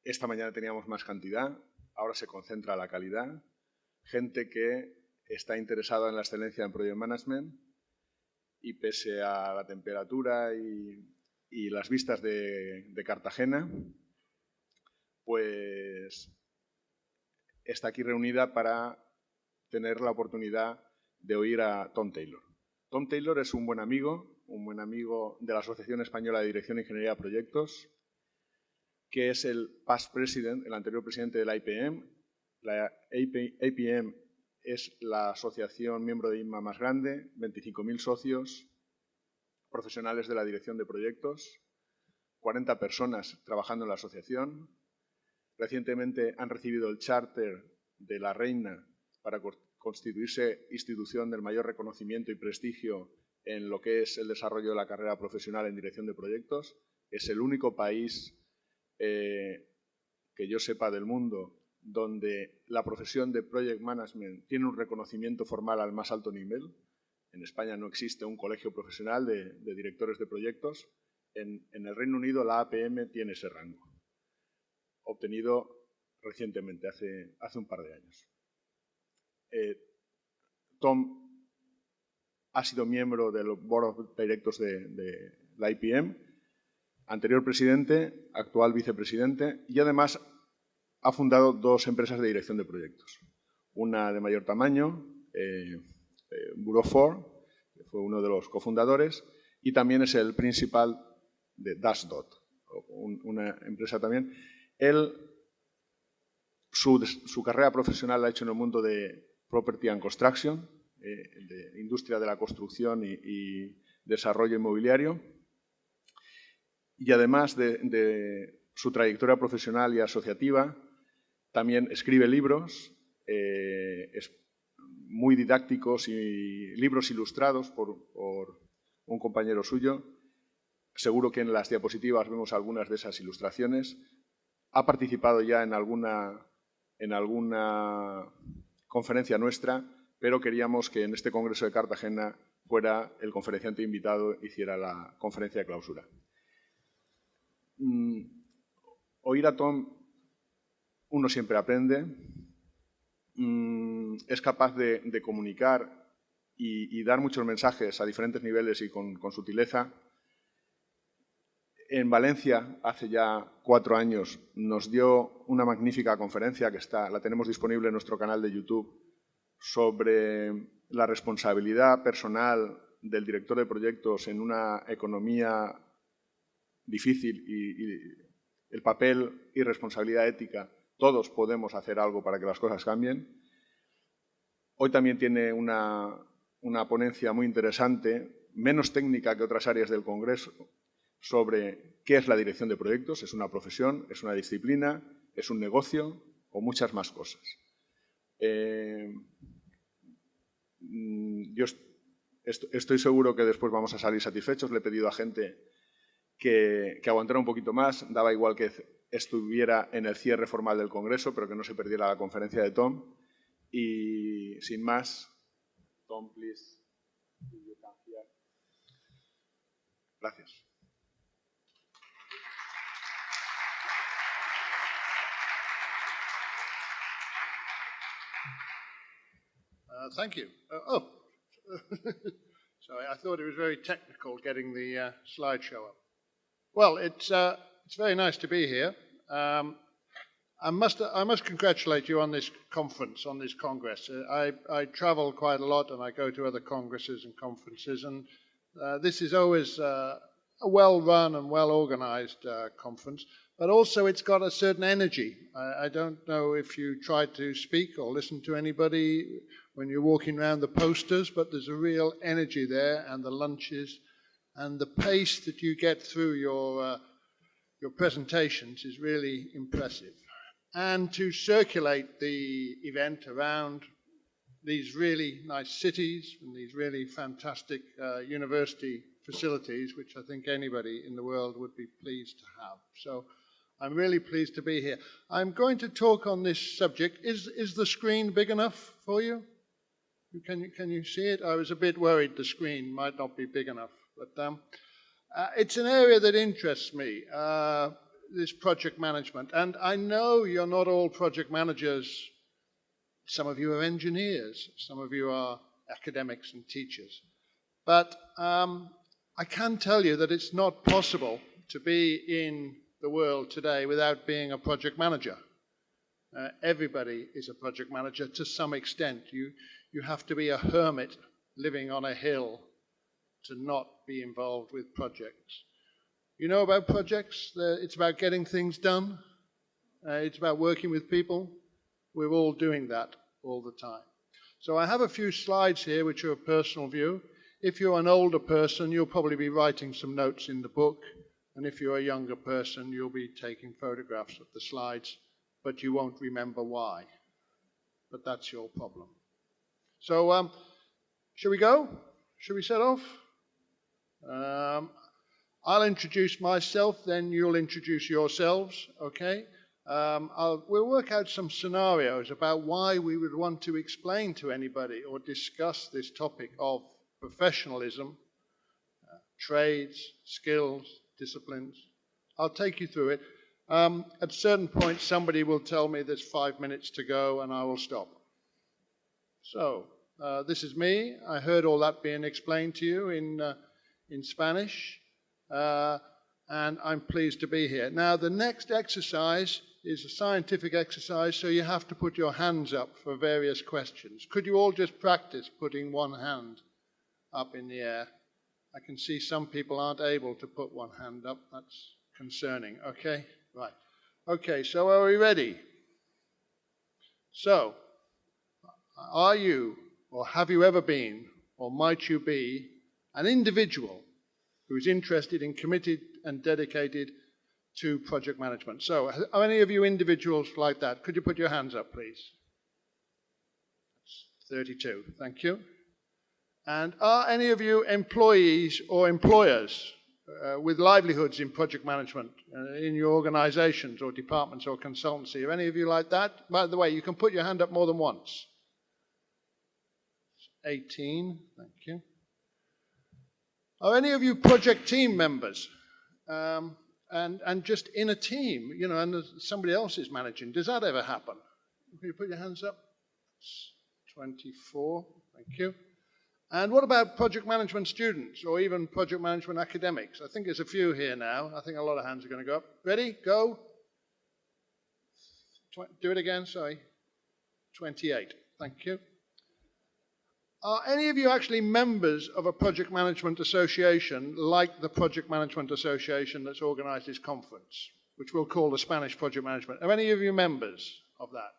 esta mañana teníamos más cantidad, ahora se concentra la calidad, gente que está interesada en la excelencia en Project Management y pese a la temperatura y las vistas de Cartagena, pues está aquí reunida para tener la oportunidad de oír a Tom Taylor. Tom Taylor es un buen amigo de la Asociación Española de Dirección e Ingeniería de Proyectos, que es el past president, el anterior presidente de la AEIPRO. La AEIPRO es la asociación miembro de INMA más grande, 25.000 socios, profesionales de la dirección de proyectos, 40 personas trabajando en la asociación. Recientemente han recibido el charter de la Reina para constituirse institución del mayor reconocimiento y prestigio en lo que es el desarrollo de la carrera profesional en dirección de proyectos. Es el único país que yo sepa del mundo donde la profesión de Project Management tiene un reconocimiento formal al más alto nivel. En España no existe un colegio profesional de directores de proyectos. En el Reino Unido la APM tiene ese rango, obtenido recientemente, hace un par de años. Tom ha sido miembro del Board of Directors de la IPM, anterior presidente, actual vicepresidente, y además ha fundado 2 empresas de dirección de proyectos. Una de mayor tamaño, Bureau 4, que fue uno de los cofundadores, y también es el principal de Dashdot, una empresa también. Él, su carrera profesional la ha hecho en el mundo de Property and Construction, de industria de la construcción y desarrollo inmobiliario. Y además de su trayectoria profesional y asociativa, también escribe libros muy didácticos y libros ilustrados por un compañero suyo. Seguro que en las diapositivas vemos algunas de esas ilustraciones. Ha participado ya en alguna conferencia nuestra, pero queríamos que en este Congreso de Cartagena fuera el conferenciante invitado e hiciera la conferencia de clausura. Oír a Tom, uno siempre aprende, es capaz de comunicar y dar muchos mensajes a diferentes niveles y con sutileza. En Valencia, hace ya 4 años, nos dio una magnífica conferencia que la tenemos disponible en nuestro canal de YouTube sobre la responsabilidad personal del director de proyectos en una economía difícil y el papel y responsabilidad ética. Todos podemos hacer algo para que las cosas cambien. Hoy también tiene una ponencia muy interesante, menos técnica que otras áreas del Congreso, sobre qué es la dirección de proyectos. ¿Es una profesión, es una disciplina, es un negocio o muchas más cosas? Yo estoy seguro que después vamos a salir satisfechos. Le he pedido a gente que aguantara un poquito más. Daba igual que estuviera en el cierre formal del Congreso, pero que no se perdiera la conferencia de Tom. Y sin más, Tom, please. Gracias. Thank you. Sorry, I thought it was very technical getting the slideshow up. Well, it's very nice to be here. I must congratulate you on this conference, on this congress. I travel quite a lot and I go to other congresses and conferences, and this is always a well-run and well-organized conference, but also it's got a certain energy. I don't know if you try to speak or listen to anybody when you're walking around the posters, but there's a real energy there, and the lunches and the pace that you get through your presentations is really impressive. And to circulate the event around these really nice cities and these really fantastic university facilities, which I think anybody in the world would be pleased to have. So I'm really pleased to be here. I'm going to talk on this subject. Is the screen big enough for you? Can you see it? I was a bit worried the screen might not be big enough, but it's an area that interests me. this project management. And I know you're not all project managers. Some of you are engineers. Some of you are academics and teachers. But I can tell you that it's not possible to be in the world today without being a project manager. Everybody is a project manager to some extent. You have to be a hermit living on a hill to not be involved with projects. You know about projects? It's about getting things done. It's about working with people. We're all doing that all the time. So I have a few slides here which are a personal view. If you're an older person, you'll probably be writing some notes in the book. And if you're a younger person, you'll be taking photographs of the slides, but you won't remember why. But that's your problem. So, shall we go? Shall we set off? I'll introduce myself, then you'll introduce yourselves, okay? We'll work out some scenarios about why we would want to explain to anybody or discuss this topic of professionalism, trades, skills, disciplines. I'll take you through it. At certain points, somebody will tell me there's 5 minutes to go and I will stop. So, this is me. I heard all that being explained to you in Spanish, and I'm pleased to be here. Now, the next exercise is a scientific exercise, so you have to put your hands up for various questions. Could you all just practice putting one hand up in the air? I can see some people aren't able to put one hand up. That's concerning. Okay, right. Okay, so are we ready? So, are you, or have you ever been, or might you be, an individual who is interested in, committed and dedicated to project management? So, are any of you individuals like that? Could you put your hands up, please? That's 32. Thank you. And are any of you employees or employers with livelihoods in project management in your organizations or departments or consultancy? Are any of you like that? By the way, you can put your hand up more than once. 18. Thank you. Are any of you project team members? And just in a team, you know, and somebody else is managing. Does that ever happen? Can you put your hands up? 24. Thank you. And what about project management students or even project management academics? I think there's a few here now. I think a lot of hands are going to go up. Ready? Go. Do it again, sorry. 28. Thank you. Are any of you actually members of a project management association like the Project Management Association that's organized this conference, which we'll call the Spanish Project Management? Are any of you members of that?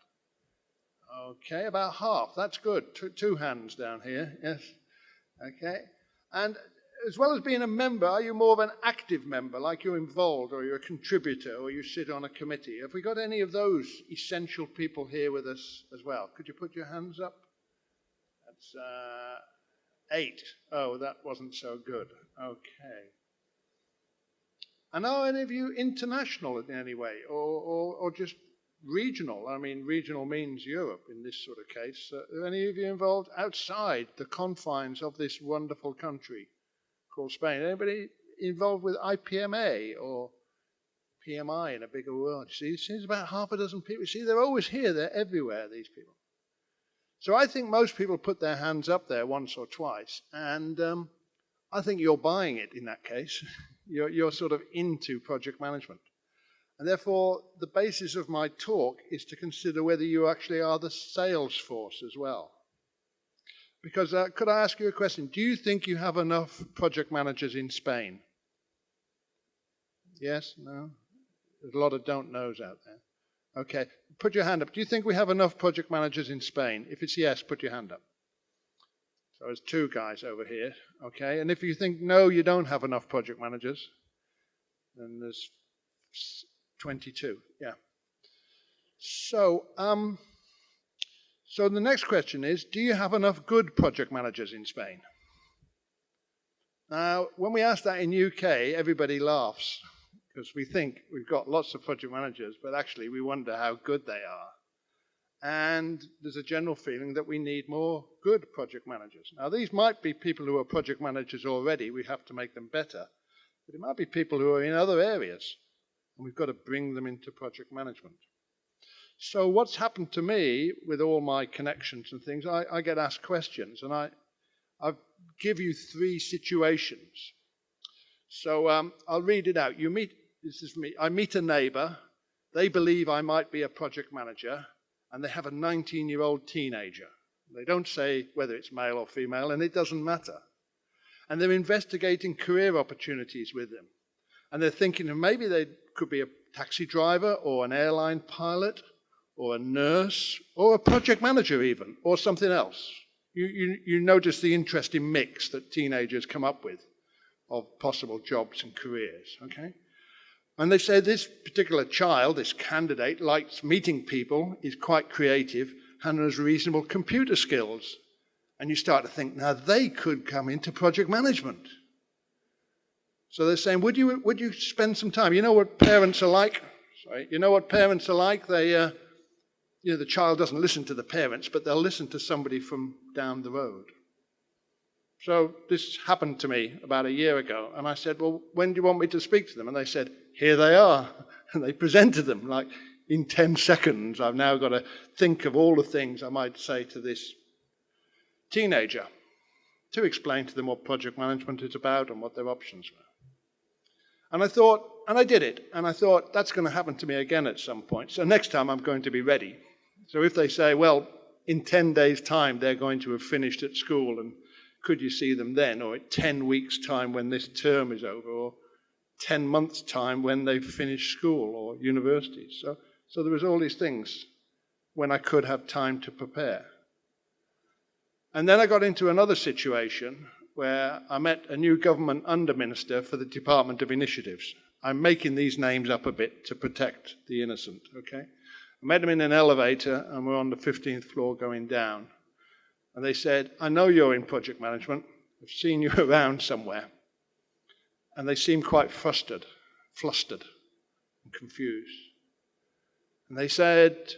Okay, about half. That's good. Two hands down here. Yes. Okay. And as well as being a member, are you more of an active member, like you're involved or you're a contributor or you sit on a committee? Have we got any of those essential people here with us as well? Could you put your hands up? That's 8. Oh, that wasn't so good. Okay. And are any of you international in any way or just regional? I mean, regional means Europe in this sort of case. Are any of you involved outside the confines of this wonderful country called Spain? Anybody involved with IPMA or PMI in a bigger world? See, there's about half a dozen people. See, they're always here. They're everywhere, these people. So I think most people put their hands up there once or twice, and I think you're buying it in that case. You're sort of into project management. And therefore, the basis of my talk is to consider whether you actually are the Salesforce as well. Because could I ask you a question? Do you think you have enough project managers in Spain? Yes? No? There's a lot of don't knows out there. Okay, put your hand up. Do you think we have enough project managers in Spain? If it's yes, put your hand up. So there's 2 guys over here, okay? And if you think no, you don't have enough project managers, then there's 22, yeah. So, so the next question is, do you have enough good project managers in Spain? Now, when we ask that in UK, everybody laughs, because we think we've got lots of project managers, but actually we wonder how good they are. And there's a general feeling that we need more good project managers. Now, these might be people who are project managers already. We have to make them better. But it might be people who are in other areas. and we've got to bring them into project management. So what's happened to me with all my connections and things, I get asked questions, and I give you 3 situations. So I'll read it out. This is me. I meet a neighbour. They believe I might be a project manager, and they have a 19-year-old teenager. They don't say whether it's male or female, and it doesn't matter. And they're investigating career opportunities with them. And they're thinking of maybe they could be a taxi driver or an airline pilot or a nurse or a project manager even, or something else. You notice the interesting mix that teenagers come up with of possible jobs and careers, okay? And they say this particular child, this candidate, likes meeting people, is quite creative, and has reasonable computer skills. And you start to think, now they could come into project management. So they're saying, would you spend some time? You know what parents are like? You know what parents are like? They, the child doesn't listen to the parents, but they'll listen to somebody from down the road. So this happened to me about a year ago, and I said, well, when do you want me to speak to them? And they said, here they are. And they presented them like in 10 seconds. I've now got to think of all the things I might say to this teenager to explain to them what project management is about and what their options were. And I thought, and I did it, and I thought that's going to happen to me again at some point. So next time I'm going to be ready. So if they say, well, in 10 days' time they're going to have finished at school, and could you see them then? Or at 10 weeks' time when this term is over, or 10 months' time when they've finished school or university. So there was all these things when I could have time to prepare. And then I got into another situation where I met a new government under-minister for the Department of Initiatives. I'm making these names up a bit to protect the innocent, okay? I met him in an elevator, and we're on the 15th floor going down. And they said, I know you're in project management. I've seen you around somewhere. And they seemed quite flustered and confused. And they said,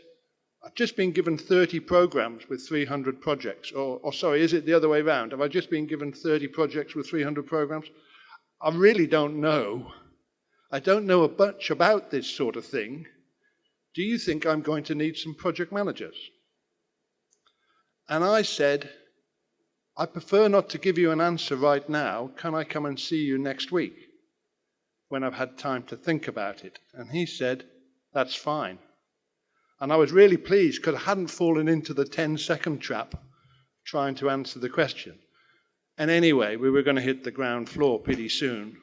I've just been given 30 programs with 300 projects. Or sorry, is it the other way around? Have I just been given 30 projects with 300 programs? I really don't know. I don't know much about this sort of thing. Do you think I'm going to need some project managers? And I said, I prefer not to give you an answer right now. Can I come and see you next week when I've had time to think about it? And he said, that's fine. And I was really pleased because I hadn't fallen into the 10-second trap trying to answer the question. And anyway, we were going to hit the ground floor pretty soon.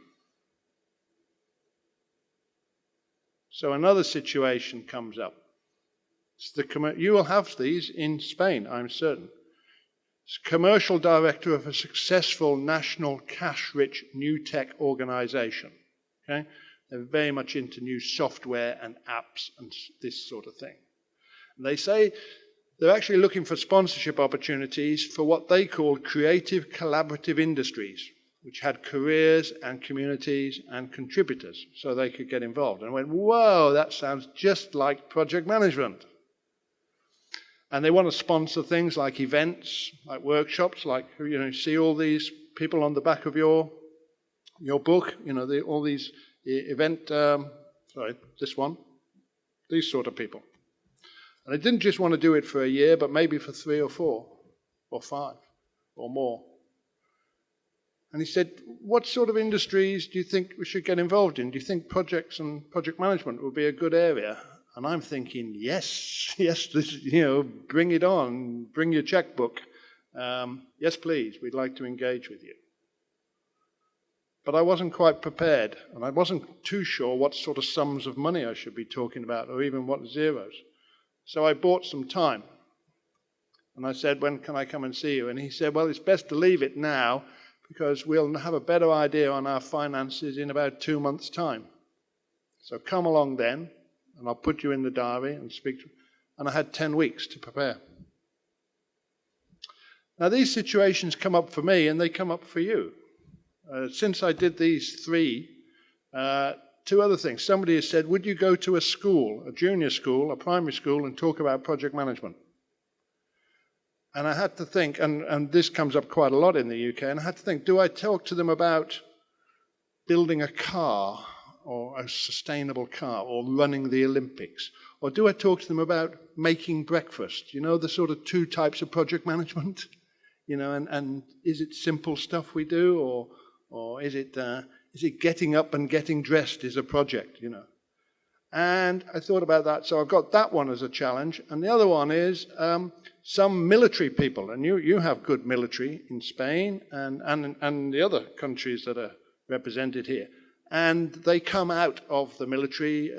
So another situation comes up. You will have these in Spain, I'm certain. It's commercial director of a successful national cash-rich new tech organization. Okay? They're very much into new software and apps and this sort of thing. And they say they're actually looking for sponsorship opportunities for what they call creative collaborative industries, which had careers and communities and contributors so they could get involved. And I went, whoa, that sounds just like project management. And they want to sponsor things like events, like workshops, like, see all these people on the back of your book, all these these sort of people. And I didn't just want to do it for a year, but maybe for 3 or 4 or 5 or more. And he said, what sort of industries do you think we should get involved in? Do you think projects and project management would be a good area? And I'm thinking, yes, bring it on, bring your checkbook. Yes, please, we'd like to engage with you. But I wasn't quite prepared, and I wasn't too sure what sort of sums of money I should be talking about, or even what zeros. So I bought some time. And I said, when can I come and see you? And he said, well, it's best to leave it now, because we'll have a better idea on our finances in about 2 months' time. So come along then, and I'll put you in the diary and speak to you. And I had 10 weeks to prepare. Now, these situations come up for me, and they come up for you. Since I did these 3, 2 other things. Somebody has said, would you go to a school, a junior school, a primary school, and talk about project management? And I had to think, and this comes up quite a lot in the UK, and I had to think, do I talk to them about building a car, or a sustainable car, or running the Olympics? Or do I talk to them about making breakfast? You know, the sort of two types of project management? You know, and is it simple stuff we do, or is it getting up and getting dressed is a project, you know? And I thought about that, so I've got that one as a challenge. And the other one is some military people, and you have good military in Spain and the other countries that are represented here. And they come out of the military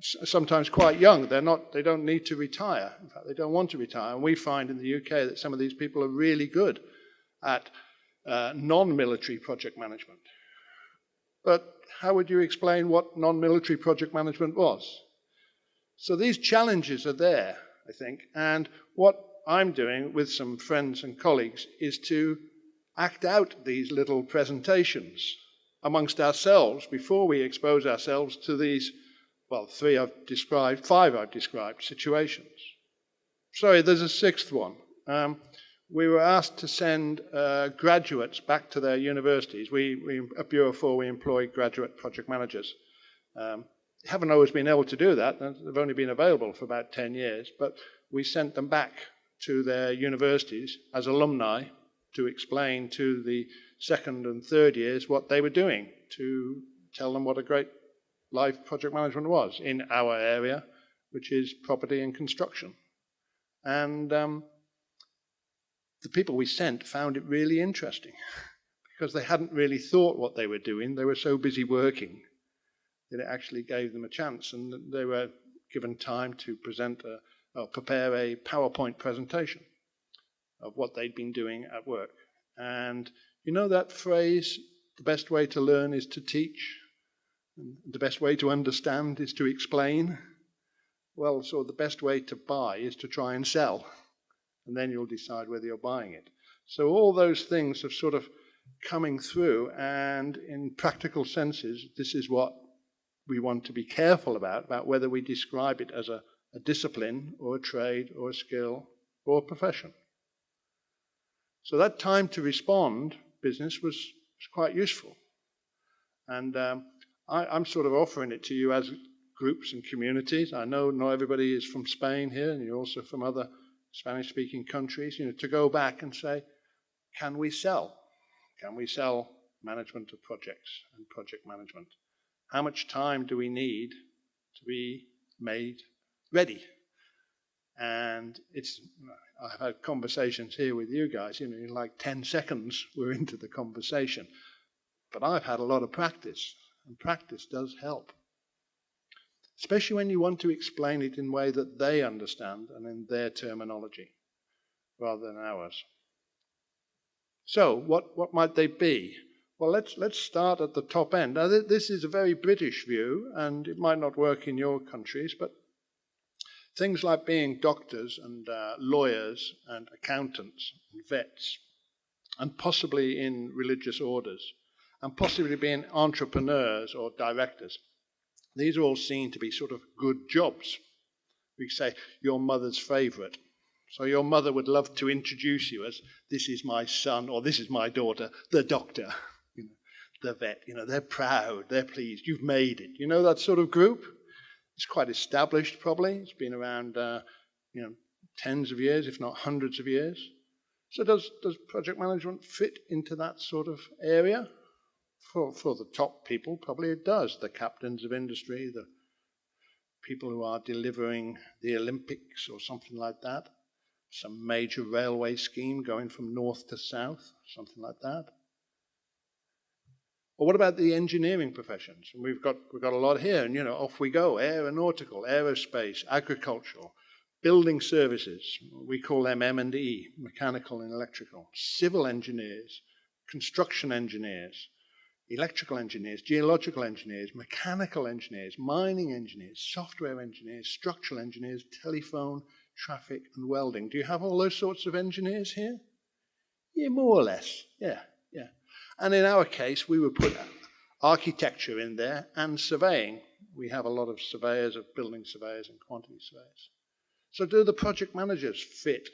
sometimes quite young. They don't need to retire. In fact, they don't want to retire. And we find in the UK that some of these people are really good at non-military project management. But how would you explain what non-military project management was? So these challenges are there, I think. And what I'm doing with some friends and colleagues is to act out these little presentations amongst ourselves before we expose ourselves to these, well, five I've described situations. Sorry, there's a sixth one. We were asked to send graduates back to their universities. At Bureau 4, we employ graduate project managers. Haven't always been able to do that. They've only been available for about 10 years. But we sent them back to their universities as alumni to explain to the second and third years what they were doing, to tell them what a great life project management was in our area, which is property and construction. And the people we sent found it really interesting because they hadn't really thought what they were doing. They were so busy working that it actually gave them a chance, and they were given time to prepare a PowerPoint presentation of what they'd been doing at work. And you know that phrase, the best way to learn is to teach, and the best way to understand is to explain? Well, so the best way to buy is to try and sell, and then you'll decide whether you're buying it. So all those things are sort of coming through, and in practical senses, this is what we want to be careful about whether we describe it as a discipline or a trade or a skill or a profession. So that time to respond business was quite useful. And I'm sort of offering it to you as groups and communities. I know not everybody is from Spain here, and you're also from other Spanish-speaking countries, you know, to go back and say, can we sell? Can we sell management of projects and project management? How much time do we need to be made ready? And I've had conversations here with you guys, you know, in like 10 seconds we're into the conversation. But I've had a lot of practice, and practice does help. Especially when you want to explain it in a way that they understand and in their terminology, rather than ours. So, what might they be? Well, let's start at the top end. Now, this is a very British view, and it might not work in your countries, but things like being doctors and lawyers and accountants and vets, and possibly in religious orders, and possibly being entrepreneurs or directors. These are all seen to be sort of good jobs. We say, your mother's favourite. So your mother would love to introduce you as, this is my son, or this is my daughter, the doctor, you know, the vet. You know, they're proud, they're pleased, you've made it. You know that sort of group? It's quite established, probably. It's been around, tens of years, if not hundreds of years. So does project management fit into that sort of area? For the top people, probably it does. The captains of industry, the people who are delivering the Olympics or something like that. Some major railway scheme going from north to south, something like that. Or what about the engineering professions? And we've got a lot here, and off we go. Aeronautical, aerospace, agricultural, building services. We call them M&E, mechanical and electrical. Civil engineers, construction engineers, electrical engineers, geological engineers, mechanical engineers, mining engineers, software engineers, structural engineers, telephone, traffic and welding. Do you have all those sorts of engineers here? Yeah, more or less. Yeah. And in our case, we would put architecture in there and surveying. We have a lot of surveyors, of building surveyors and quantity surveyors. So do the project managers fit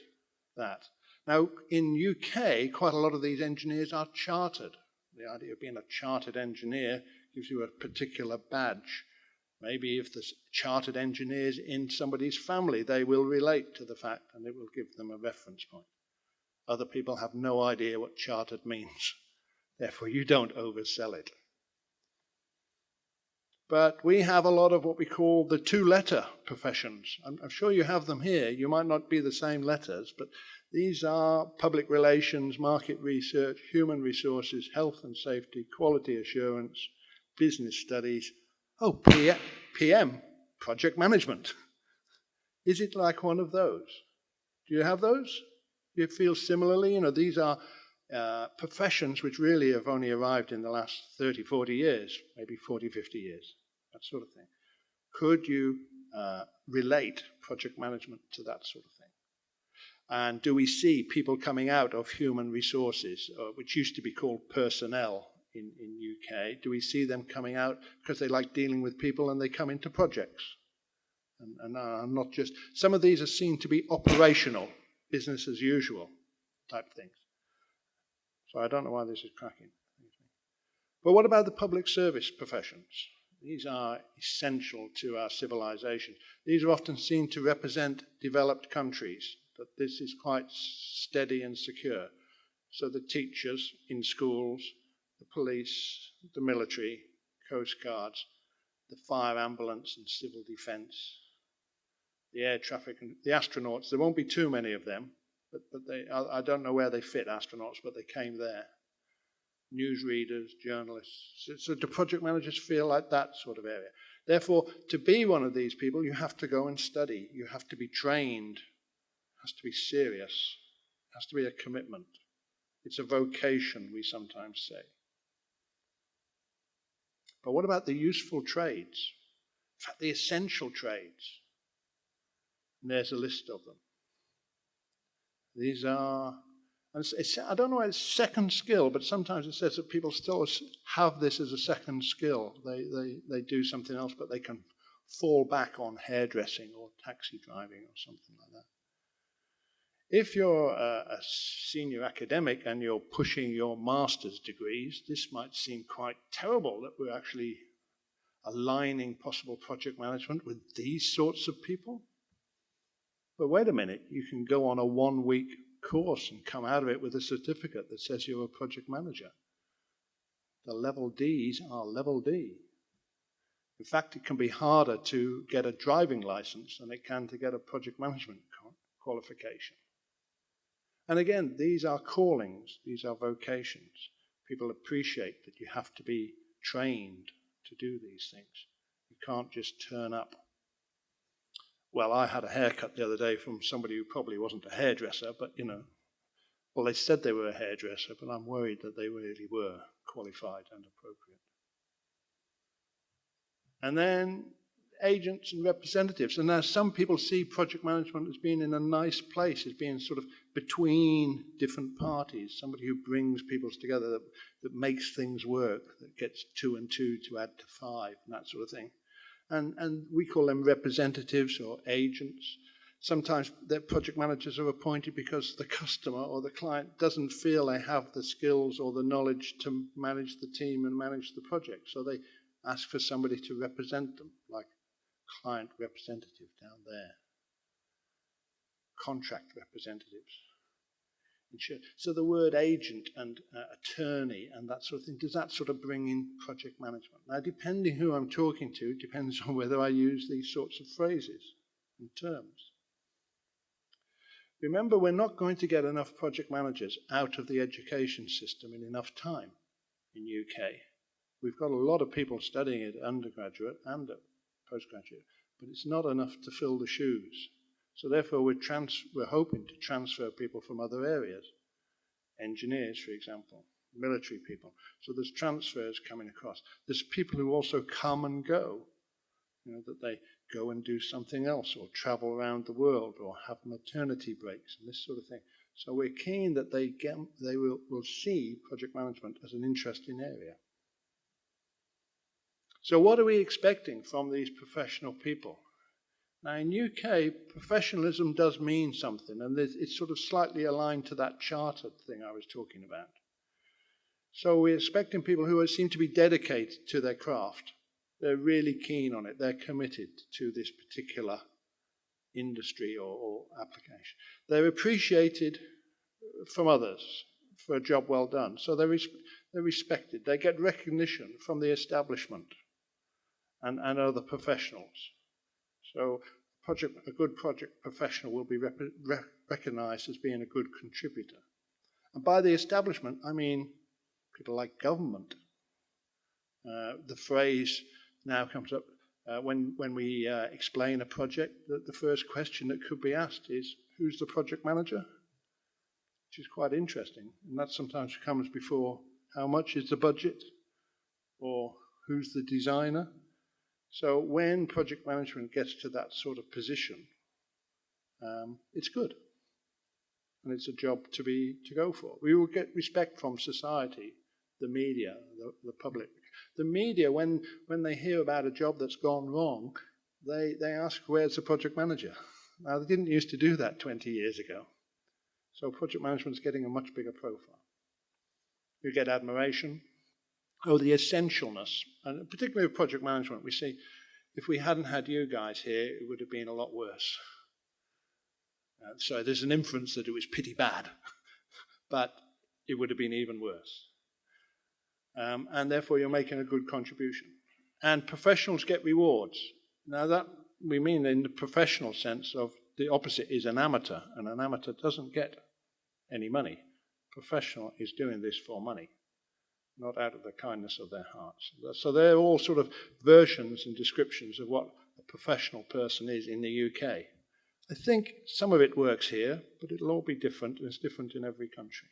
that? Now, in UK, quite a lot of these engineers are chartered. The idea of being a chartered engineer gives you a particular badge. Maybe if there's chartered engineers in somebody's family, they will relate to the fact and it will give them a reference point. Other people have no idea what chartered means. Therefore, you don't oversell it. But we have a lot of what we call the two-letter professions. I'm sure you have them here. You might not be the same letters, but these are public relations, market research, human resources, health and safety, quality assurance, business studies. Oh, PM, project management. Is it like one of those? Do you have those? Do you feel similarly? You know, these are professions which really have only arrived in the last 30, 40 years, maybe 40, 50 years, that sort of thing. Could you relate project management to that sort of thing? And do we see people coming out of human resources, which used to be called personnel in UK? Do we see them coming out because they like dealing with people and they come into projects? And not just, some of these are seen to be operational, business as usual type things. So I don't know why this is cracking. But what about the public service professions? These are essential to our civilization. These are often seen to represent developed countries, that this is quite steady and secure. So the teachers in schools, the police, the military, coast guards, the fire ambulance and civil defense, the air traffic, and the astronauts. There won't be too many of them, but I don't know where they fit, astronauts, but they came there. Newsreaders, journalists. So do project managers feel like that sort of area? Therefore, to be one of these people, you have to go and study. You have to be trained. It has to be serious. It has to be a commitment. It's a vocation, we sometimes say. But what about the useful trades? In fact, the essential trades. And there's a list of them. These are, I don't know why it's second skill, but sometimes it says that people still have this as a second skill. They do something else, but they can fall back on hairdressing or taxi driving or something like that. If you're a senior academic and you're pushing your master's degrees, this might seem quite terrible that we're actually aligning possible project management with these sorts of people. But wait a minute, you can go on a 1-week course and come out of it with a certificate that says you're a project manager. The level Ds are level D. In fact, it can be harder to get a driving license than it can to get a project management qualification. And again, these are callings, these are vocations. People appreciate that you have to be trained to do these things. You can't just turn up. Well, I had a haircut the other day from somebody who probably wasn't a hairdresser, but you know, well, they said they were a hairdresser, but I'm worried that they really were qualified and appropriate. And then agents and representatives. And now some people see project management as being in a nice place, as being sort of between different parties, somebody who brings people together, that makes things work, that gets 2 and 2 to add to 5, and that sort of thing. And we call them representatives or agents. Sometimes their project managers are appointed because the customer or the client doesn't feel they have the skills or the knowledge to manage the team and manage the project. So they ask for somebody to represent them, like client representative down there. Contract representatives. So the word agent and attorney and that sort of thing, does that sort of bring in project management? Now, depending who I'm talking to, depends on whether I use these sorts of phrases and terms. Remember, we're not going to get enough project managers out of the education system in enough time in UK. We've got a lot of people studying it, undergraduate and postgraduate, but it's not enough to fill the shoes. So therefore, we're hoping to transfer people from other areas, engineers, for example, military people. So there's transfers coming across. There's people who also come and go, you know, that they go and do something else or travel around the world or have maternity breaks and this sort of thing. So we're keen that they will see project management as an interesting area. So what are we expecting from these professional people? Now in UK, professionalism does mean something, and it's sort of slightly aligned to that chartered thing I was talking about. So we're expecting people who seem to be dedicated to their craft. They're really keen on it. They're committed to this particular industry or application. They're appreciated from others for a job well done. So they're respected. They get recognition from the establishment and other professionals. So a good project professional will be recognized as being a good contributor. And by the establishment, I mean people like government. The phrase now comes up when we explain a project, that the first question that could be asked is, who's the project manager? Which is quite interesting. And that sometimes comes before how much is the budget or who's the designer. So when project management gets to that sort of position, it's good. And it's a job to go for. We will get respect from society, the media, the public. The media, when they hear about a job that's gone wrong, they ask, where's the project manager? Now, they didn't used to do that 20 years ago. So project management's getting a much bigger profile. You get admiration. Oh, the essentialness. And particularly with project management, we see, if we hadn't had you guys here, it would have been a lot worse. So there's an inference that it was pretty bad, but it would have been even worse. And therefore you're making a good contribution. And professionals get rewards. Now that we mean in the professional sense of the opposite is an amateur, and an amateur doesn't get any money. Professional is doing this for money, not out of the kindness of their hearts. So they're all sort of versions and descriptions of what a professional person is in the UK. I think some of it works here, but it'll all be different, and it's different in every country.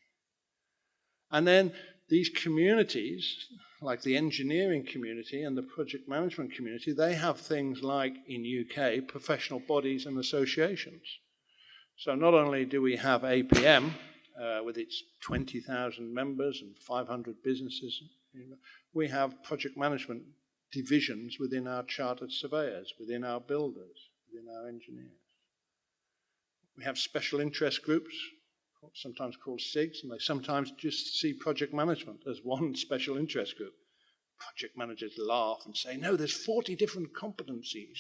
And then these communities, like the engineering community and the project management community, they have things like, in UK, professional bodies and associations. So not only do we have APM, with its 20,000 members and 500 businesses, we have project management divisions within our chartered surveyors, within our builders, within our engineers. We have special interest groups, sometimes called SIGs, and they sometimes just see project management as one special interest group. Project managers laugh and say, no, there's 40 different competencies.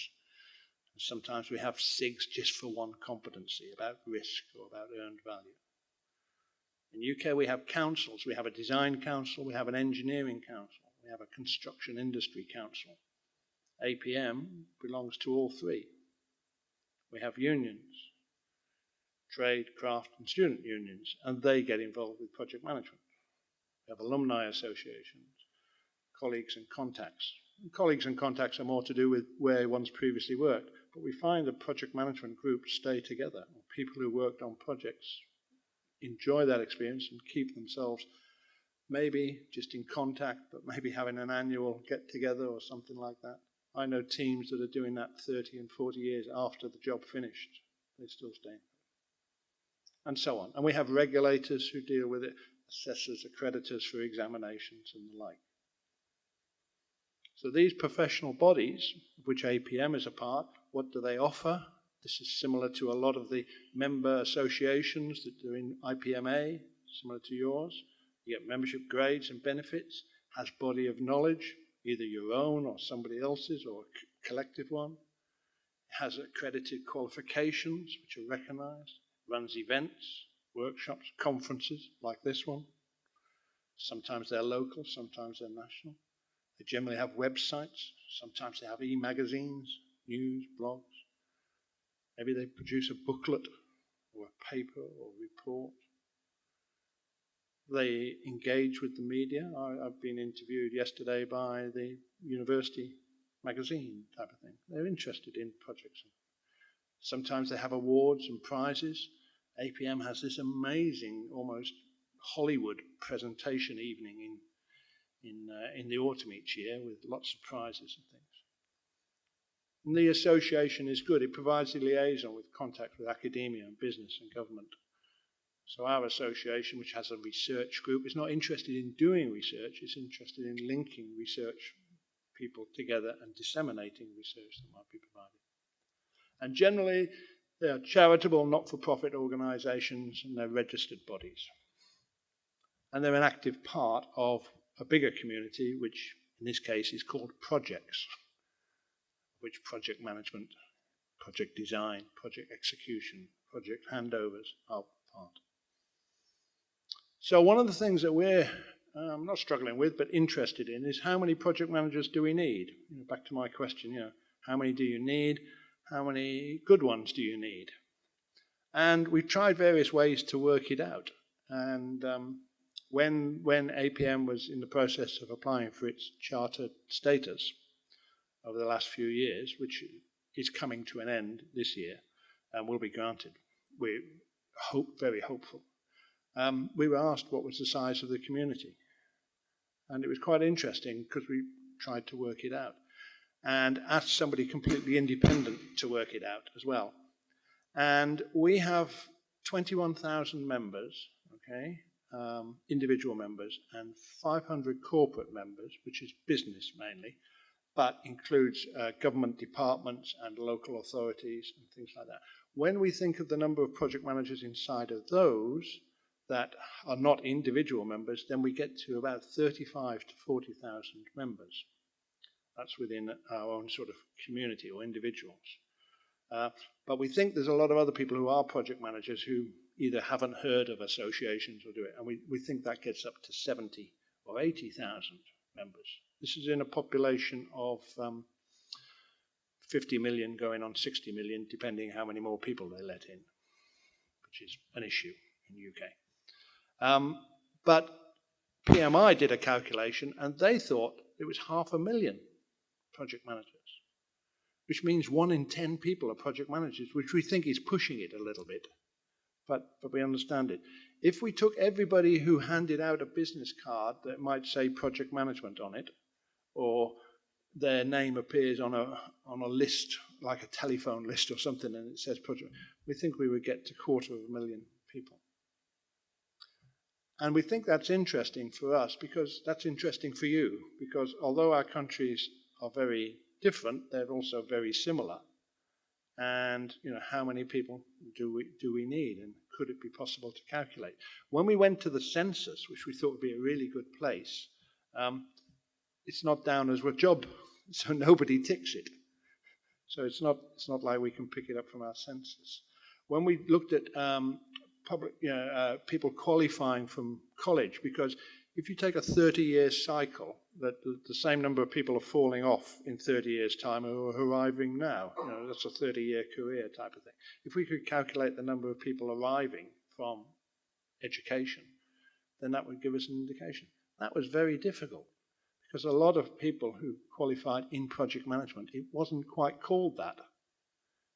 And sometimes we have SIGs just for one competency, about risk or about earned value. In UK, we have councils. We have a design council, we have an engineering council, we have a construction industry council. APM belongs to all three. We have unions, trade, craft and student unions, and they get involved with project management. We have alumni associations, colleagues and contacts. And colleagues and contacts are more to do with where one's previously worked, but we find that project management groups stay together. People who worked on projects enjoy that experience and keep themselves maybe just in contact, but maybe having an annual get-together or something like that. I know teams that are doing that 30 and 40 years after the job finished. They still stay. And so on. And we have regulators who deal with it, assessors, accreditors for examinations and the like. So these professional bodies, of which APM is a part, what do they offer? This is similar to a lot of the member associations that are in IPMA, similar to yours. You get membership grades and benefits, has body of knowledge, either your own or somebody else's or a collective one. It has accredited qualifications which are recognized, runs events, workshops, conferences like this one. Sometimes they're local, sometimes they're national. They generally have websites, sometimes they have e-magazines, news, blogs. Maybe they produce a booklet or a paper or a report. They engage with the media. I've been interviewed yesterday by the university magazine type of thing. They're interested in projects. Sometimes they have awards and prizes. APM has this amazing, almost Hollywood presentation evening in the autumn each year with lots of prizes and things. And the association is good. It provides the liaison with contact with academia and business and government. So our association, which has a research group, is not interested in doing research, it's interested in linking research people together and disseminating research that might be provided. And generally, they are charitable, not-for-profit organisations, and they're registered bodies. and they're an active part of a bigger community, which in this case is called projects, which project management, project design, project execution, project handovers are part. So one of the things that we're not struggling with, but interested in, is how many project managers do we need? Back to my question, how many do you need? How many good ones do you need? And we've tried various ways to work it out. And when APM was in the process of applying for its chartered status over the last few years, which is coming to an end this year and will be granted, we're very hopeful. We were asked what was the size of the community. And it was quite interesting because we tried to work it out and asked somebody completely independent to work it out as well. And we have 21,000 members, okay, individual members, and 500 corporate members, which is business mainly, but includes government departments and local authorities and things like that. When we think of the number of project managers inside of those that are not individual members, then we get to about 35 to 40,000 members. That's within our own sort of community or individuals. But we think there's a lot of other people who are project managers who either haven't heard of associations or do it. And we think that gets up to 70 or 80,000 members. This is in a population of 50 million going on 60 million, depending how many more people they let in, which is an issue in the UK. But PMI did a calculation and they thought it was 500,000 project managers, which means 1 in 10 people are project managers, which we think is pushing it a little bit, but we understand it. If we took everybody who handed out a business card that might say project management on it, or their name appears on a list, like a telephone list or something, and it says project, we think we would get to 250,000 people. And we think that's interesting for us because that's interesting for you, because although our countries are very different, they're also very similar. And how many people do we need, and could it be possible to calculate? When we went to the census, which we thought would be a really good place, it's not down as a job, so nobody ticks it. So it's not like we can pick it up from our census. When we looked at people qualifying from college, because if you take a 30-year cycle, that the same number of people are falling off in 30 years' time who are arriving now. That's a 30-year career type of thing. If we could calculate the number of people arriving from education, then that would give us an indication. That was very difficult because a lot of people who qualified in project management, it wasn't quite called that.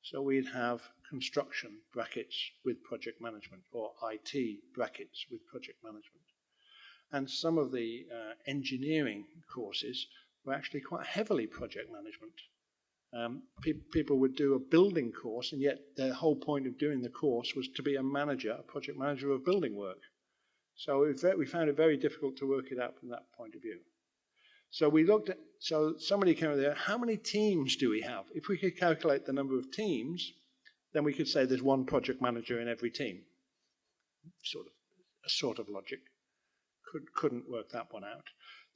So we'd have construction brackets with project management, or IT brackets with project management. And some of the engineering courses were actually quite heavily project management. People would do a building course, and yet their whole point of doing the course was to be a manager, a project manager of building work. So we found it very difficult to work it out from that point of view. So we looked at, so somebody came over there, how many teams do we have? If we could calculate the number of teams, then we could say there's one project manager in every team. Sort of logic. Couldn't work that one out.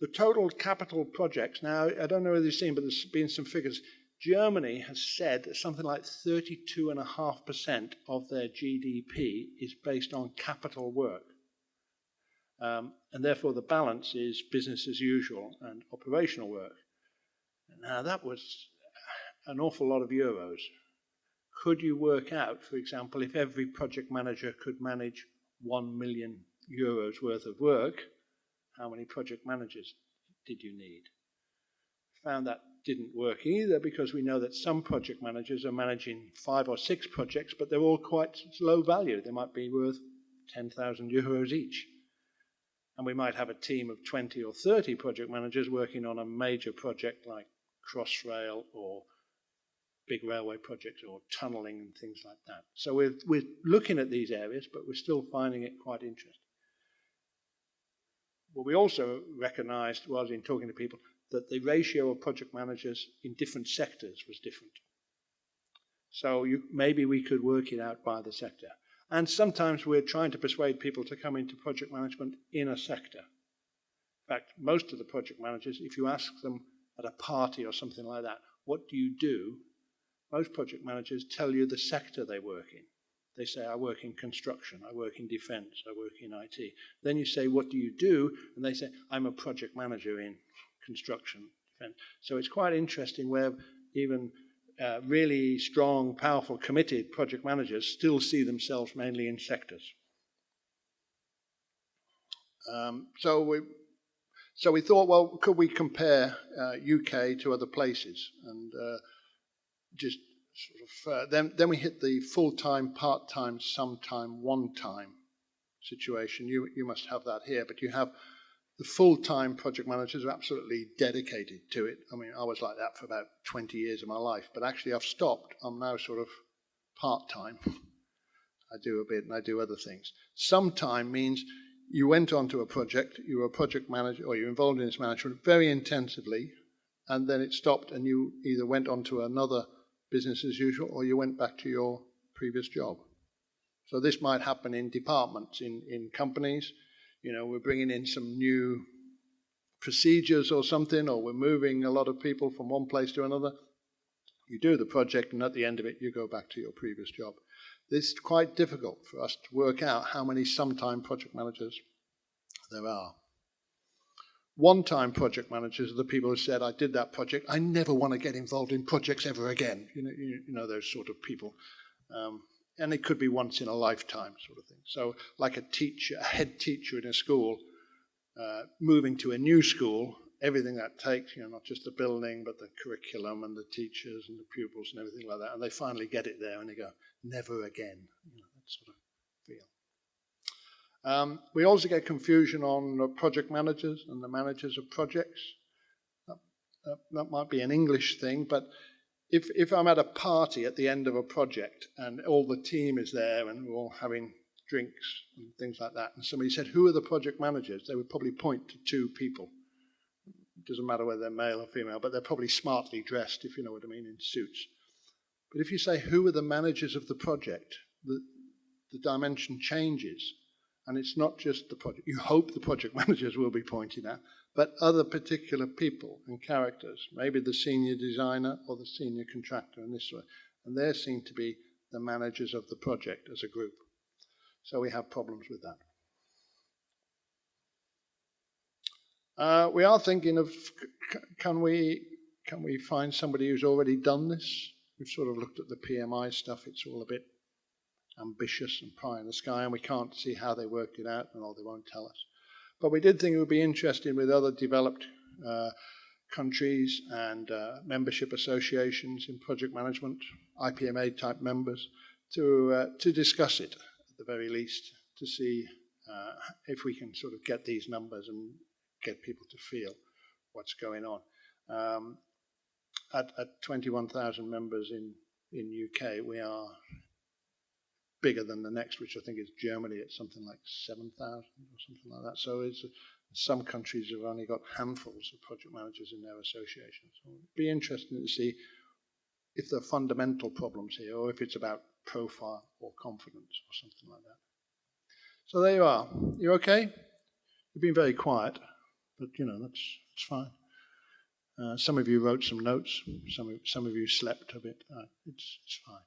The total capital projects, now I don't know whether you've seen, but there's been some figures. Germany has said that something like 32.5% of their GDP is based on capital work. And therefore the balance is business as usual and operational work. Now that was an awful lot of euros. Could you work out, for example, if every project manager could manage 1 million euros worth of work, how many project managers did you need? Found that didn't work either, because we know that some project managers are managing 5 or 6 projects, but they're all quite low value. They might be worth 10,000 euros each. And we might have a team of 20 or 30 project managers working on a major project like Crossrail or big railway projects or tunnelling and things like that. So we're looking at these areas, but we're still finding it quite interesting. What we also recognised was, in talking to people, that the ratio of project managers in different sectors was different. So maybe we could work it out by the sector. And sometimes we're trying to persuade people to come into project management in a sector. In fact, most of the project managers, if you ask them at a party or something like that, what do you do? Most project managers tell you the sector they work in. They say, I work in construction, I work in defense, I work in IT. Then you say, what do you do? And they say, I'm a project manager in construction, defense. So it's quite interesting where even really strong, powerful, committed project managers still see themselves mainly in sectors. So we thought, well, could we compare UK to other places? And just sort of, then we hit the full-time, part-time, sometime, one-time situation. You must have that here, but you have the full-time project managers are absolutely dedicated to it. I mean, I was like that for about 20 years of my life, but actually I've stopped. I'm now sort of part-time. I do a bit and I do other things. Sometime means you went onto a project, you were a project manager, or you're involved in its management very intensively, and then it stopped and you either went on to another business as usual or you went back to your previous job. So this might happen in departments, in companies. You know, we're bringing in some new procedures or something, or we're moving a lot of people from one place to another. You do the project and at the end of it you go back to your previous job. This is quite difficult for us to work out how many sometime project managers there are. One-time project managers are the people who said, I did that project, I never want to get involved in projects ever again. You know those sort of people. And it could be once in a lifetime sort of thing. So like a teacher, a head teacher in a school, moving to a new school, everything that takes, you know, not just the building, but the curriculum and the teachers and the pupils and everything like that. And they finally get it there and they go, never again. You know, that sort of feel. We also get confusion on project managers and the managers of projects. That might be an English thing, but if I'm at a party at the end of a project and all the team is there and we're all having drinks and things like that, and somebody said, who are the project managers? They would probably point to two people. It doesn't matter whether they're male or female, but they're probably smartly dressed, if you know what I mean, in suits. But if you say, who are the managers of the project, the dimension changes. And it's not just the project. You hope the project managers will be pointed at, but other particular people and characters, maybe the senior designer or the senior contractor in this way. And they seem to be the managers of the project as a group. So we have problems with that. We are thinking of, can we find somebody who's already done this? We've sort of looked at the PMI stuff. It's all a bit ambitious and pie in the sky, and we can't see how they worked it out, or they won't tell us. But we did think it would be interesting with other developed countries and membership associations in project management, IPMA type members, to discuss it at the very least, to see if we can sort of get these numbers and get people to feel what's going on. At 21,000 members in UK, we are bigger than the next, which I think is Germany at something like 7,000 or something like that. So some countries have only got handfuls of project managers in their associations. So it'd be interesting to see if there are fundamental problems here, or if it's about profile or confidence or something like that. So there you are. You okay? You've been very quiet, but you know, that's fine. Some of you wrote some notes. Some of you slept a bit. It's fine.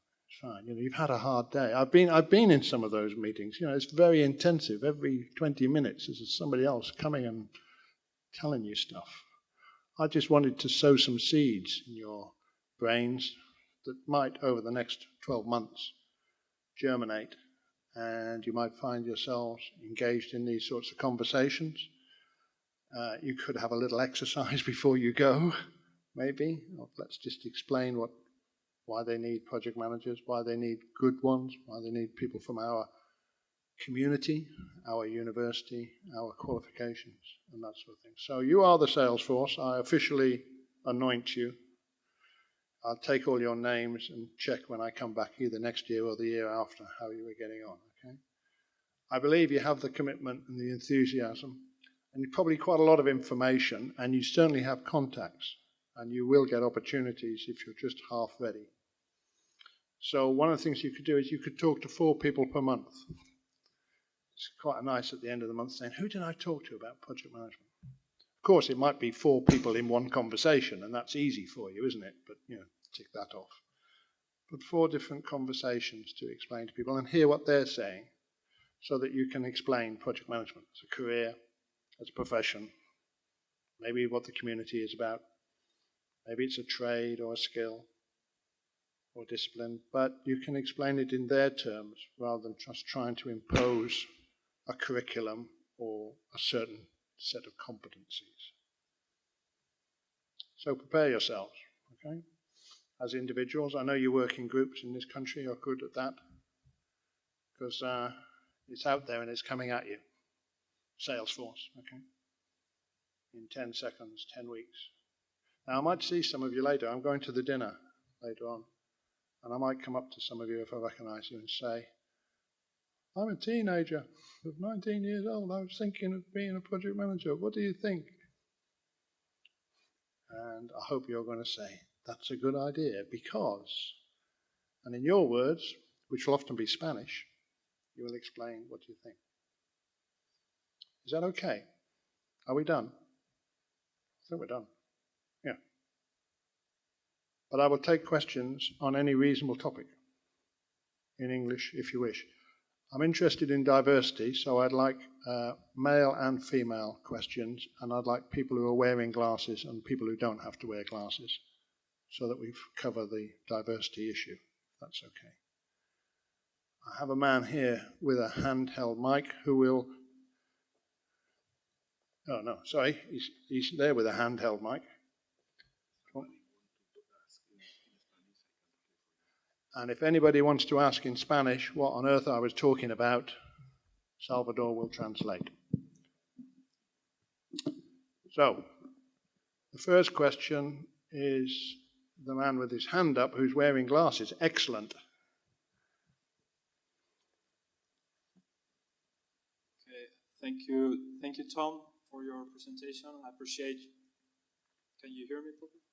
Fine. You know, you've had a hard day. I've been in some of those meetings. You know, it's very intensive. Every 20 minutes there's somebody else coming and telling you stuff. I just wanted to sow some seeds in your brains that might, over the next 12 months, germinate, and you might find yourselves engaged in these sorts of conversations. You could have a little exercise before you go, maybe. Let's just explain why they need project managers, why they need good ones, why they need people from our community, our university, our qualifications, and that sort of thing. So you are the Salesforce. I officially anoint you. I'll take all your names and check when I come back, either next year or the year after, how you were getting on, okay? I believe you have the commitment and the enthusiasm, and probably quite a lot of information, and you certainly have contacts, and you will get opportunities if you're just half ready. So one of the things you could do is you could talk to 4 people per month. It's quite nice at the end of the month saying, who did I talk to about project management? Of course, it might be 4 people in one conversation, and that's easy for you, isn't it? But, tick that off. But 4 different conversations to explain to people and hear what they're saying so that you can explain project management as a career, as a profession, maybe what the community is about. Maybe it's a trade or a skill or discipline, but you can explain it in their terms rather than just trying to impose a curriculum or a certain set of competencies. So prepare yourselves, okay? As individuals, I know you work in groups in this country, you're good at that, because it's out there and it's coming at you. Salesforce, okay? In 10 seconds, 10 weeks. Now, I might see some of you later. I'm going to the dinner later on, and I might come up to some of you if I recognize you and say, I'm a teenager of 19 years old. I was thinking of being a project manager. What do you think? And I hope you're going to say, that's a good idea because, and in your words, which will often be Spanish, you will explain what you think. Is that okay? Are we done? I think we're done. Yeah. But I will take questions on any reasonable topic in English if you wish. I'm interested in diversity, so I'd like male and female questions, and I'd like people who are wearing glasses and people who don't have to wear glasses, so that we cover the diversity issue, if that's okay. I have a man here with a handheld mic who will... Oh, no, sorry, he's there with a handheld mic. And if anybody wants to ask in Spanish what on earth I was talking about, Salvador will translate. So, the first question is the man with his hand up who's wearing glasses. Excellent. Okay, thank you, Tom, for your presentation. I appreciate. Can you hear me properly?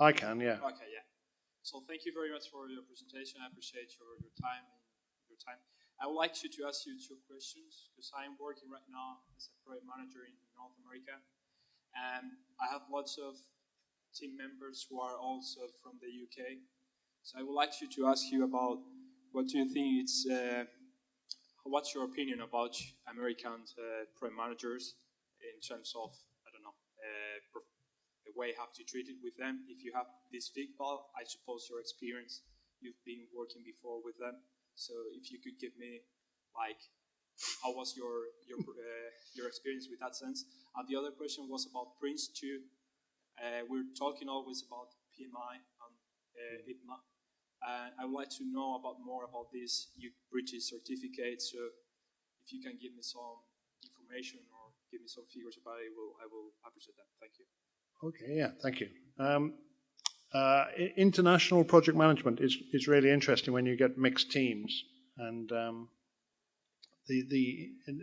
I can, yeah. Okay, yeah. So thank you very much for your presentation. I appreciate your time. I would like to ask you 2 questions because I'm working right now as a project manager in North America, and I have lots of team members who are also from the UK. So I would like to ask you about what do you think what's your opinion about American project managers in terms of, I don't know, the way you have to treat it with them. If you have this feedback, I suppose your experience, you've been working before with them. So if you could give me, like, how was your experience with that sense? And the other question was about Prince 2. We're talking always about PMI and AEIPRO. I would like to know more about this British certificate. So if you can give me some information or give me some figures about it, I will appreciate that. Thank you. Okay, yeah, thank you. International project management is really interesting when you get mixed teams, and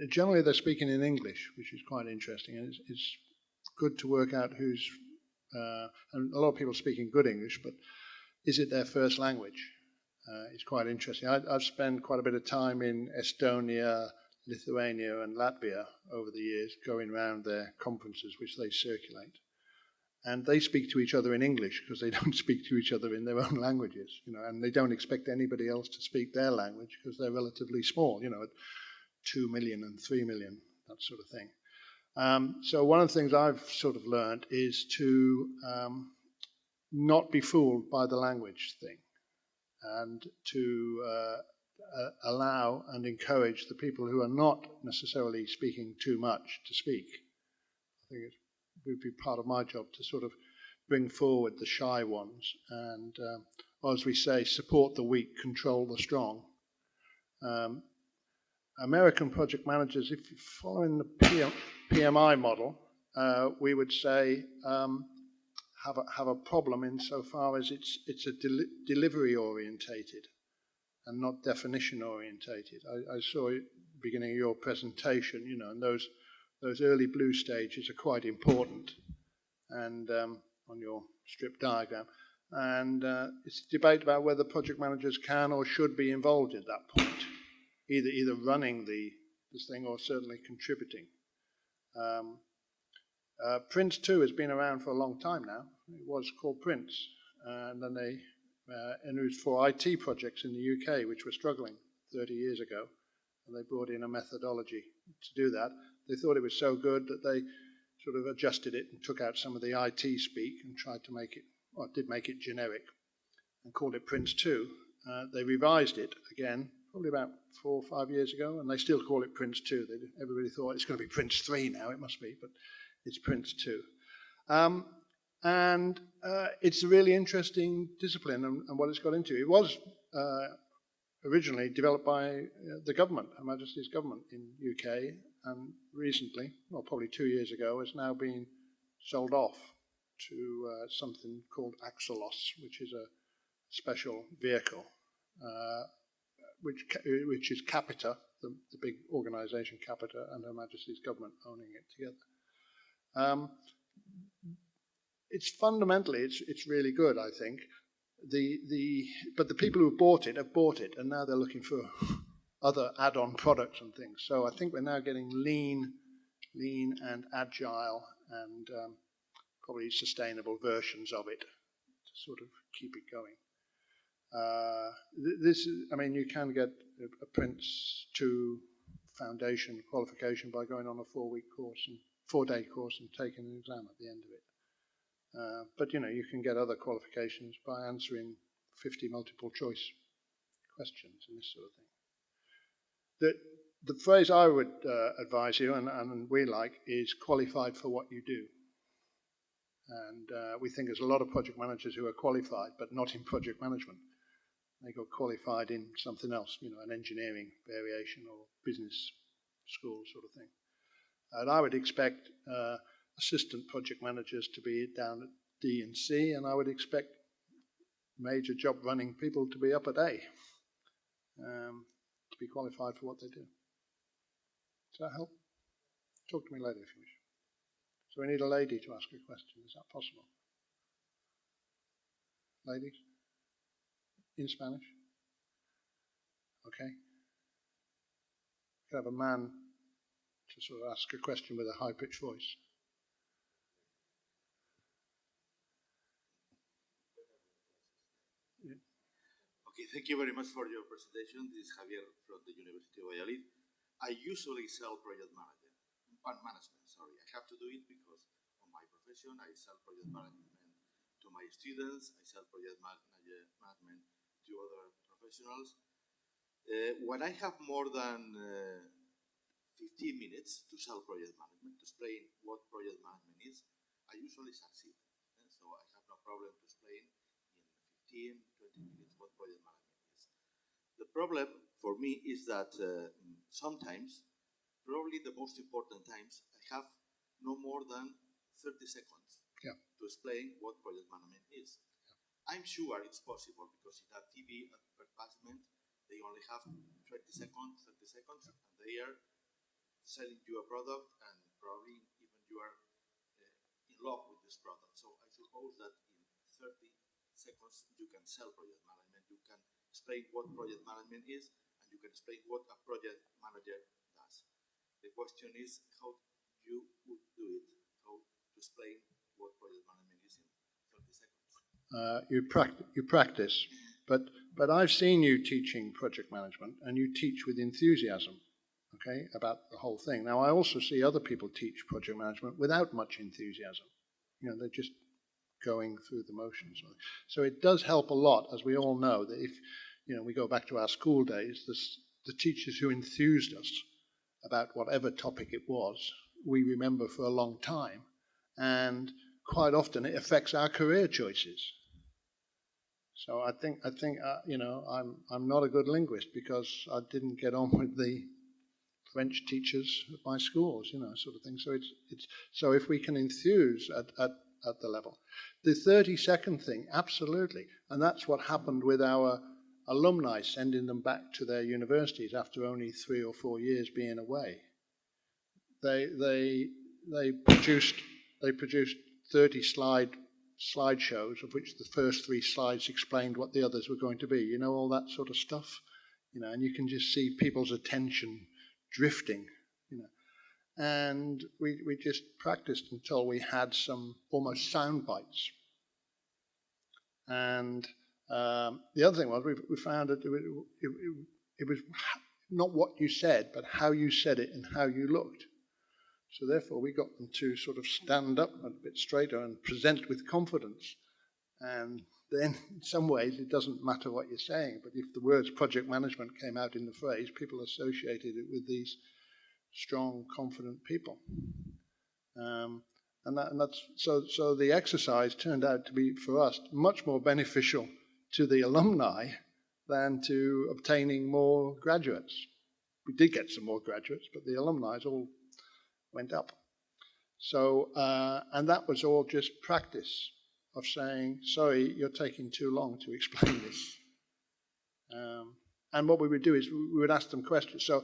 generally they're speaking in English, which is quite interesting, and it's good to work out who's, and a lot of people speaking good English, but is it their first language? It's quite interesting. I've spent quite a bit of time in Estonia, Lithuania, and Latvia over the years, going around their conferences, which they circulate. And they speak to each other in English because they don't speak to each other in their own languages, and they don't expect anybody else to speak their language because they're relatively small, at 2 million and 3 million, that sort of thing. So one of the things I've sort of learned is to not be fooled by the language thing, and to allow and encourage the people who are not necessarily speaking too much to speak. I think it would be part of my job to sort of bring forward the shy ones and, as we say, support the weak, control the strong. American project managers, if you're following the PMI model, we would say have a problem insofar as it's a delivery orientated and not definition orientated. I saw at the beginning of your presentation, and those early blue stages are quite important, and on your strip diagram. And it's a debate about whether project managers can or should be involved at that point, either running this thing or certainly contributing. Prince 2 has been around for a long time now. It was called Prince, and then and it was for IT projects in the UK, which were struggling 30 years ago, and they brought in a methodology to do that. They thought it was so good that they sort of adjusted it and took out some of the IT speak and tried to make it, or did make it generic, and called it Prince 2. They revised it again, probably about 4 or 5 years ago, and they still call it Prince 2. Everybody thought it's going to be Prince 3 now, it must be, but it's Prince 2. And it's a really interesting discipline and what it's got into. It was originally developed by the government, Her Majesty's government in UK, and recently, well, probably 2 years ago, has now been sold off to something called Axelos, which is a special vehicle, which is Capita, the big organisation Capita, and Her Majesty's government owning it together. It's fundamentally, it's really good, I think. But the people who bought it have bought it, and now they're looking for other add-on products and things. So I think we're now getting lean and agile and probably sustainable versions of it to sort of keep it going. I mean, you can get a Prince 2 foundation qualification by going on a 4-week course and 4-day course and taking an exam at the end of it. But you know, you can get other qualifications by answering 50 multiple choice questions and this sort of thing. The phrase I would advise you, and we like, is qualified for what you do. And we think there's a lot of project managers who are qualified, but not in project management. They got qualified in something else, you know, an engineering variation or business school sort of thing. And I would expect assistant project managers to be down at D and C, and I would expect major job running people to be up at A, to be qualified for what they do. Does that help? Talk to me later if you wish. So we need a lady to ask a question. Is that possible? Ladies? In Spanish? Okay. Could have a man to sort of ask a question with a high-pitched voice. Yeah. Okay, thank you very much for your presentation. This is Javier from the University of Valladolid. I usually sell project management. Sorry, I have to do it because on my profession I sell project management to my students. I sell project management to other professionals. When I have more than 15 minutes to sell project management, to explain what project management is, I usually succeed. And so I have no problem to explain in 15, 20 minutes what project management is. The problem for me is that sometimes, probably the most important times, I have no more than 30 seconds to explain what project management is. I'm sure it's possible because in a TV advertisement, they only have 30 seconds, and they are selling you a product, and probably even you are in love with this product. So I suppose that in 30 seconds you can sell project management, you can explain what project management is, and you can explain what a project manager does. The question is how you would do it, how to explain what project management is in 30 seconds. You practice, but I've seen you teaching project management, and you teach with enthusiasm, okay, about the whole thing. Now, I also see other people teach project management without much enthusiasm. You know, they're just going through the motions. So it does help a lot, as we all know, that if, you know, we go back to our school days, the teachers who enthused us about whatever topic it was, we remember for a long time, and quite often it affects our career choices. So I think you know, I'm not a good linguist because I didn't get on with the French teachers at my schools, you know, sort of thing. So so if we can enthuse at the level, the 30-second thing, absolutely, and that's what happened with our alumni, sending them back to their universities after only 3 or 4 years being away. They produced 30-slide slideshows, of which the first 3 slides explained what the others were going to be. You know, all that sort of stuff. You know, and you can just see people's attention drifting. You know, and we just practiced until we had some almost sound bites. And the other thing was we found that it was not what you said, but how you said it and how you looked. So therefore, we got them to sort of stand up a bit straighter and present with confidence. And then, in some ways, it doesn't matter what you're saying. But if the words project management came out in the phrase, people associated it with these strong, confident people. So the exercise turned out to be, for us, much more beneficial to the alumni than to obtaining more graduates. We did get some more graduates, but the alumni all went up. So, and that was all just practice of saying, sorry, you're taking too long to explain this. And what we would do is we would ask them questions. So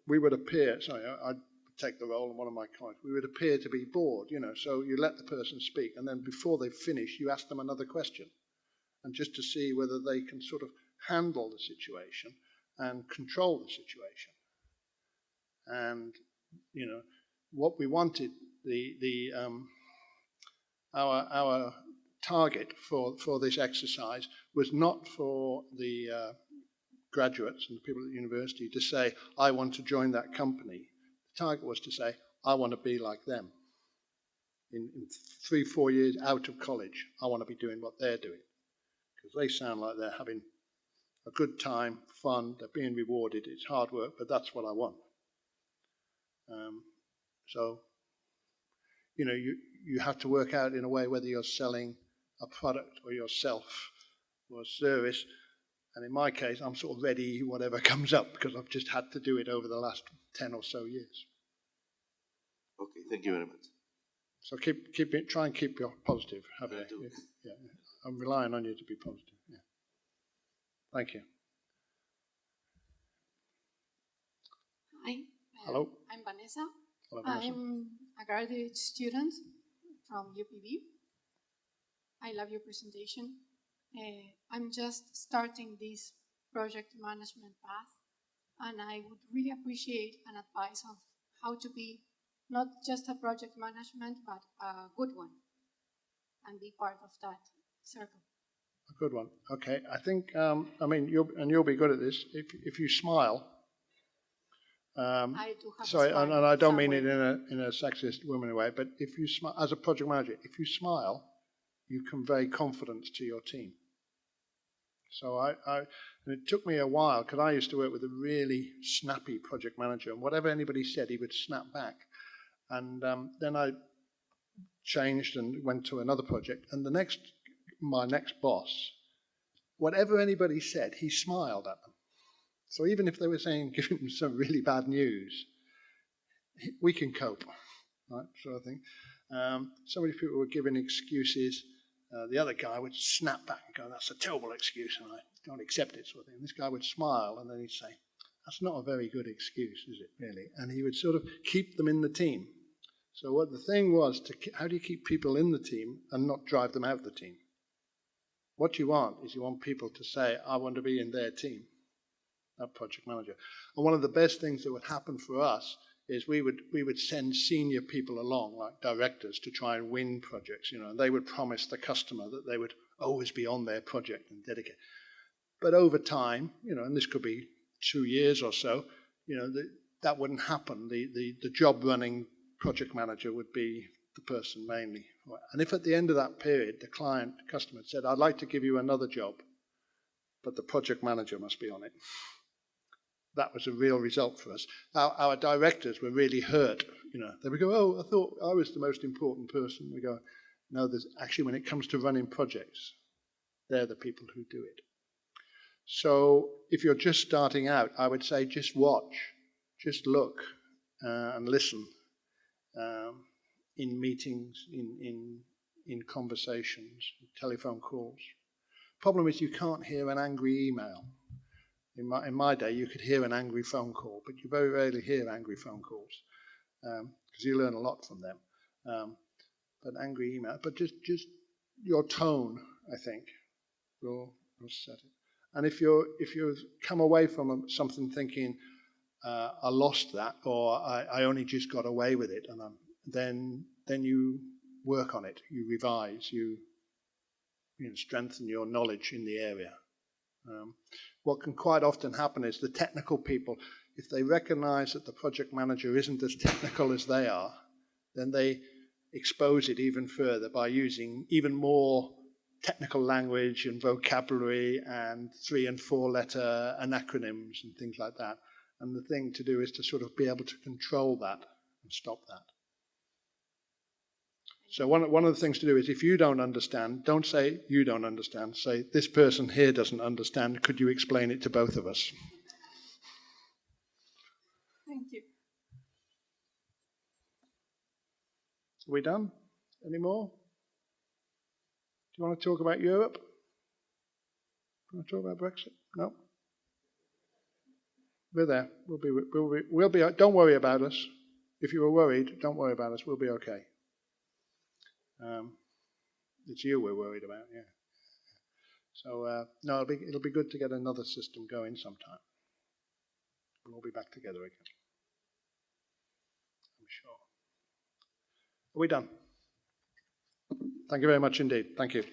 we would appear, sorry, I'd take the role in one of my colleagues, we would appear to be bored, you know, so you let the person speak, and then before they finish, you ask them another question, and just to see whether they can sort of handle the situation and control the situation. And, you know, what we wanted, our target for this exercise was not for the graduates and the people at the university to say, I want to join that company. The target was to say, I want to be like them. In 3-4 years out of college, I want to be doing what they're doing. Because they sound like they're having a good time, fun, they're being rewarded, it's hard work, but that's what I want. So, you know, you have to work out in a way whether you're selling a product or yourself or a service. And in my case, I'm sort of ready whatever comes up because I've just had to do it over the last 10 or so years. Okay, thank you very much. So try and keep your positive, Javier. Yeah. I'm relying on you to be positive. Yeah. Thank you. Hi. Hello. I'm Vanessa. Hello, Vanessa. I'm a graduate student from UPV. I love your presentation. I'm just starting this project management path, and I would really appreciate an advice of how to be not just a project management, but a good one, and be part of that circle. A good one. Okay. I think, I mean, you'll be good at this. If you smile. I do have sorry, a smile and I don't mean somewhere. it in a sexist woman way, but if you smile, as a project manager, if you smile, you convey confidence to your team. So and it took me a while because I used to work with a really snappy project manager, and whatever anybody said, he would snap back. And then I changed and went to another project, and my next boss, whatever anybody said, he smiled at them. So even if they were saying, giving them some really bad news, we can cope, right? Sort of thing. Some of these people were giving excuses. The other guy would snap back and go, that's a terrible excuse, and I don't accept it, sort of thing. This guy would smile, and then he'd say, that's not a very good excuse, is it, really? And he would sort of keep them in the team. So what the thing was, how do you keep people in the team and not drive them out of the team? What you want is you want people to say, I want to be in their team, that project manager. And one of the best things that would happen for us is we would send senior people along, like directors, to try and win projects, you know, and they would promise the customer that they would always be on their project and dedicate. But over time, you know, and this could be 2 years or so, you know, that wouldn't happen. The job running project manager would be the person mainly. And if at the end of that period, the customer said, I'd like to give you another job, but the project manager must be on it. That was a real result for us. Our directors were really hurt. You know, they would go, oh, I thought I was the most important person. We go, no, there's actually, when it comes to running projects, they're the people who do it. So if you're just starting out, I would say just watch, just look and listen in meetings, in conversations, telephone calls. Problem is you can't hear an angry email. In my day, you could hear an angry phone call, but you very rarely hear angry phone calls because you learn a lot from them. But angry email, but just your tone, I think, will set it. And if you come away from something thinking, I lost that, or I only just got away with it, and then you work on it, you revise, you strengthen your knowledge in the area. What can quite often happen is the technical people, if they recognize that the project manager isn't as technical as they are, then they expose it even further by using even more technical language and vocabulary and 3- and 4-letter acronyms and things like that. And the thing to do is to sort of be able to control that and stop that. So one of the things to do is, if you don't understand, don't say you don't understand. Say, this person here doesn't understand. Could you explain it to both of us? Thank you. Are we done? Any more? Do you want to talk about Europe? Do you want to talk about Brexit? No? We're there. We'll be. Don't worry about us. If you were worried, don't worry about us. We'll be okay. It's you we're worried about, yeah. So no, it'll be good to get another system going sometime. We'll be back together again, I'm sure. Are we done? Thank you very much indeed. Thank you.